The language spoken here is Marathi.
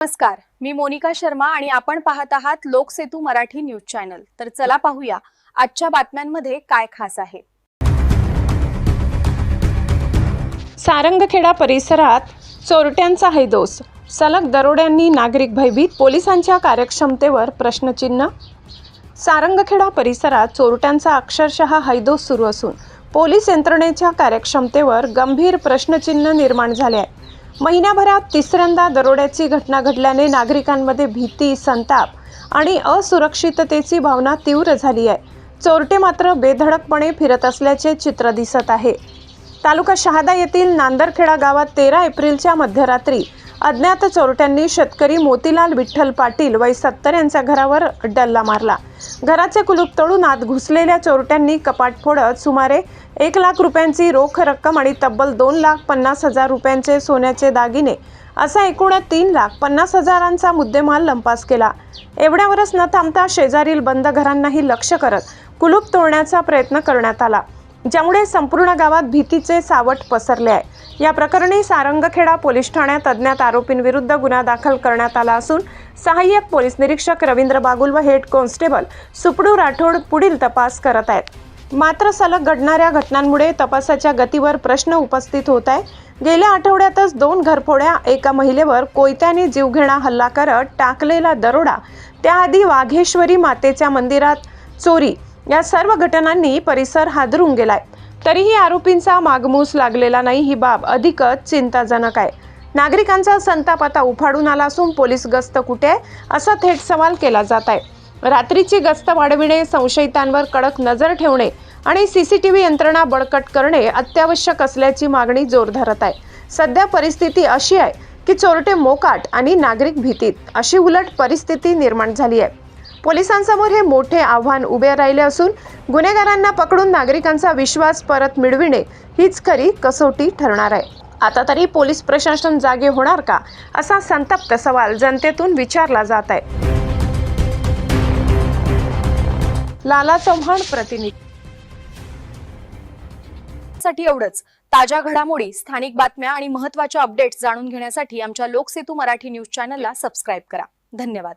नमस्कार, मी मोनिका शर्मा आणि आपण पाहत आहात लोकसेतू मराठी न्यूज चॅनल। तर चला पाहूया आजच्या बातम्यांमध्ये काय खास आहे। सारंगखेडा परिसरात चोरट्यांचा हैदोस, सलग दरोड्यांनी नागरिक भयभीत, पोलिसांच्या कार्यक्षमतेवर प्रश्नचिन्ह। सारंगखेडा परिसरात चोरट्यांचा अक्षरशः हैदोस सुरू असून पोलीस यंत्रणेच्या कार्यक्षमतेवर गंभीर प्रश्नचिन्ह निर्माण झाले आहे। महिन्याभरात तिसऱ्यांदा दरोड्याची घटना घडल्याने नागरिकांमध्ये भीती, संताप आणि असुरक्षिततेची भावना तीव्र झाली आहे। चोरटे मात्र बेधडकपणे फिरत असल्याचे चित्र दिसत आहे। तालुका शहादा येथील नांदरखेडा गावात 13 एप्रिलच्या मध्यरात्री अज्ञात चोरट्यांनी शेतकरी मोतीलाल विठ्ठल पाटील वय 70 यांच्या घरावर डल्ला मारला। घराचे कुलूप तोडून आत घुसलेल्या चोरट्यांनी कपाट फोडत सुमारे 1 लाख रुपयांची रोख रक्कम आणि तब्बल 2,50,000 रुपयांचे सोन्याचे दागिने असा एकूण 3,50,000चा मुद्देमाल लंपास केला। एवढ्यावरच न थांबता शेजारील बंद घरांनाही लक्ष्य करत कुलूप तोडण्याचा प्रयत्न करण्यात आला, ज्यामुळे संपूर्ण गावात भीतीचे सावट पसरले आहे। या प्रकरणी सारंगखेडा पोलीस ठाण्यात अज्ञात आरोपींविरुद्ध गुन्हा दाखल करण्यात आला असून सहाय्यक पोलीस निरीक्षक रवींद्र बागुल व हेड कॉन्स्टेबल सुपडू राठोड पुढील तपास करत आहेत। मात्र सलग घडणाऱ्या घटनांमुळे तपासाच्या गतीवर प्रश्न उपस्थित होत आहे। गेल्या आठवड्यातच 2 घरफोड्या, एका महिलेवर कोयत्याने जीवघेणा हल्ला करत टाकलेला दरोडा, त्याआधी वाघेश्वरी मातेच्या मंदिरात चोरी, या सर्व घटनांनी परिसर हादरून गेलाय। तरीही आरोपींचा मागमूस लागलेला नाही, ही बाब अधिकच चिंताजनक आहे। नागरिकांचा संताप आता उफाडून आला असून पोलीस गस्त कुठे आहे असा थेट सवाल केला जात आहे। रात्रीची गस्त वाढविणे, संशयितांवर कडक नजर ठेवणे आणि सीसीटीव्ही यंत्रणा बळकट करणे अत्यावश्यक असल्याची मागणी जोर धरत आहे। सध्या परिस्थिती अशी आहे की चोरटे मोकाट आणि नागरिक भीतीत, अशी उलट परिस्थिती निर्माण झाली आहे। पोलिसांसमोर हे मोठे आव्हान उभे राहिले असून गुन्हेगारांना पकडून नागरिकांचा विश्वास परत मिळविणे हीच खरी कसोटी ठरणार आहे। आता तरी पोलीस प्रशासन जागे होणार का, असा संतप्त सवाल जनतेतून विचारला जात आहे। लाला चव्हाण, प्रतिनिधी। साठी एवढंच। ताज्या घडामोडी, स्थानिक बातम्या आणि महत्त्वाच्या अपडेट्स जाणून घेण्यासाठी आमच्या लोकसेतू मराठी न्यूज चॅनलला सबस्क्राइब करा। धन्यवाद।